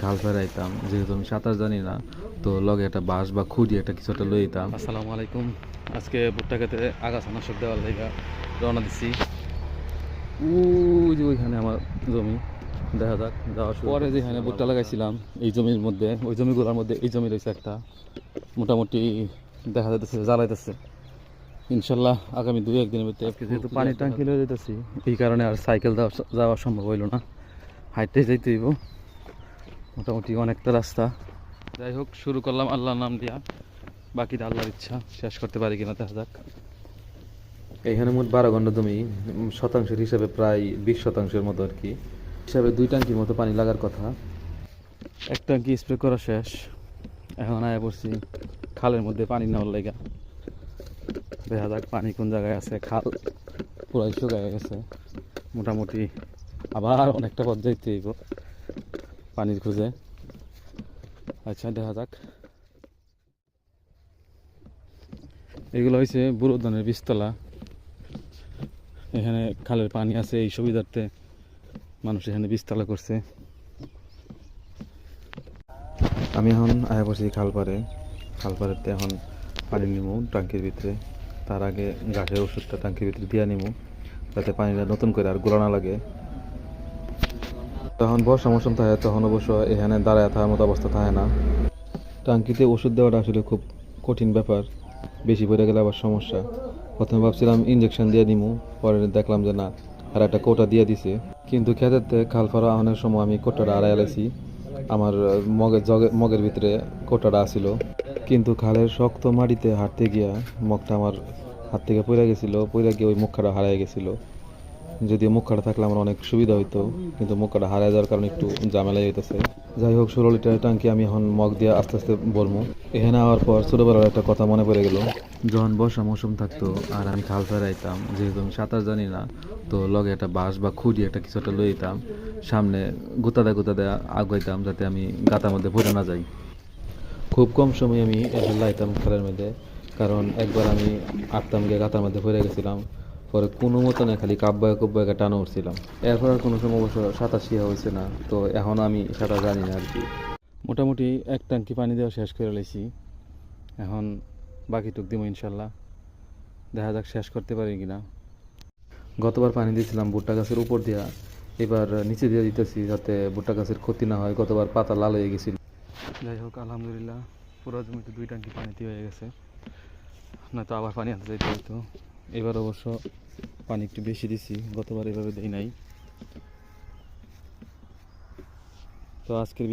খাল ফেরাইতাম, যেহেতু আমি সাঁতার জানি না, তো লগে একটা বাঁশ বা খুঁড়ি একটা কিছু একটা লই যেতাম। আসসালামু আলাইকুম। আজকে ভুট্টা খেতে আগাছা নাশক দেওয়ার জায়গা রওনা দিচ্ছি। ওই যে ওইখানে আমার জমি, দেখা যাক যাওয়ার পরে যেখানে ভুট্টা লাগাইছিলাম এই জমির মধ্যে, ওই জমিগুলোর মধ্যে এই জমি রয়েছে একটা, মোটামুটি দেখা যাইতেছে জ্বালাইতেছে। ইনশাল্লাহ আগামী 2-1 দিনের ভিতরে, যেহেতু পানির ট্যাঙ্কি লয়ে যেতেছি এই কারণে আর সাইকেল যাওয়া সম্ভব হইল না, হাইটে যাইতে হইব। মোটামুটি অনেকটা রাস্তা। যাই হোক, শুরু করলাম আল্লাহর নাম দিয়া, বাকিটা আল্লাহর ইচ্ছা, শেষ করতে পারি কিনা দেখা যাক। এখানে মোট 12 ঘন্টা জমি, শতাংশের হিসাবে প্রায় 20 শতাংশের মতো আর কি, হিসাবে 2 ট্যাঙ্কির মতো পানি লাগার কথা। এক ট্যাঙ্কি স্প্রে করা শেষ, এখন আয়া পড়ছি খালের মধ্যে পানি নেওয়ার লাইগা। দেখা যাক পানি কোন জায়গায় আছে, খাল পুরাই শুকায় গেছে মোটামুটি, আবার অনেকটা পথ যাইতে হইব পানির খুঁজে। আচ্ছা দেখা যাক। এগুলো হয়েছে বুড়ো ধানের বীজতলা। এখানে খালের পানি আছে, এই সুবিধার্থে মানুষ এখানে বীজতলা করছে। আমি এখন আয়া পড়ছি খালপাড়েতে এখন পানি নিমু ট্যাঙ্কির ভিতরে। তার আগে ঘাসের ওষুধটা ট্যাঙ্কির ভিতরে দিয়া নিমু, যাতে পানিটা নতুন করে আর গোলা না লাগে। তখন বর্ষা মৌসুম থাকে, তখন অবশ্য এখানে দাঁড়ায় থাকার মতো অবস্থা থাকে না। টাঙ্কিতে ওষুধ দেওয়াটা আসলে খুব কঠিন ব্যাপার, বেশি পড়ে গেলে আবার সমস্যা। প্রথমে ভাবছিলাম ইঞ্জেকশন দিয়ে নিমু, পরে দেখলাম যে না, আর একটা কোটা দিয়ে দিছে। কিন্তু খেতেতে খাল ফারা আনার সময় আমি কোটাটা আড়াই আলাইছি, আমার মগের ভিতরে কোটাটা আসিল। কিন্তু খালের শক্ত মাটিতে হাঁটতে গিয়া মগটা আমার হাত থেকে পড়ে গেছিল, পড়ে গিয়ে ওই মুখটা হারাই গেছিল। যদিও মুখটা থাকলে আমার অনেক সুবিধা হইতো, কিন্তু মুখটা হারাই যাওয়ার কারণে একটু ঝামেলাই হইতেছে। যাই হোক, 16 লিটারের ট্যাঙ্কি আমি এখন মগ দিয়ে আস্তে আস্তে বলবো। এখানে আওয়ার পর ছোটবেলার একটা কথা মনে পড়ে গেল। যখন বর্ষা মৌসুম থাকতো আর আমি খাল ফেরাইতাম, যেহেতু আমি সাঁতার জানি না, তো লগে একটা বাঁশ বা খুঁড়ি একটা কিছু একটা লই যেতাম, সামনে গুতাদা আগাইতাম যাতে আমি গাতার মধ্যে পড়ে না যাই। খুব কম সময় আমি লাইতাম খালের মধ্যে, কারণ একবার আমি আটতাম গিয়ে গাতার মধ্যে পড়ে গেছিলাম। পরে কোনো মতো না, খালি কাব্বায় টানো উঠছিলাম। এরপর আর কোনো সময় অবশ্য সাঁতার শিখা হয়েছে না, তো এখন আমি সাঁতার জানি না আর কি। মোটামুটি এক ট্যাঙ্কি পানি দেওয়া শেষ করে লাইছি, এখন বাকিটুক দিব ইনশাল্লাহ, দেখা যাক শেষ করতে পারি কিনা। গতবার পানি দিয়েছিলাম ভুট্টা গাছের উপর দিয়া, এবার নিচে দিয়ে দিতেছি যাতে ভুট্টা গাছের ক্ষতি না হয়। গতবার পাতা লাল হয়ে গেছিল। যাই হোক, আলহামদুলিল্লাহ পুরো জমিতে 2 ট্যাঙ্কি পানিতে হয়ে গেছে, নয়তো আবার পানি আনতে যাইতে হতো। এবার অবশ্য পানি একটু বেশি দিছি, গতবার এভাবে দেই নাই। তো আজকের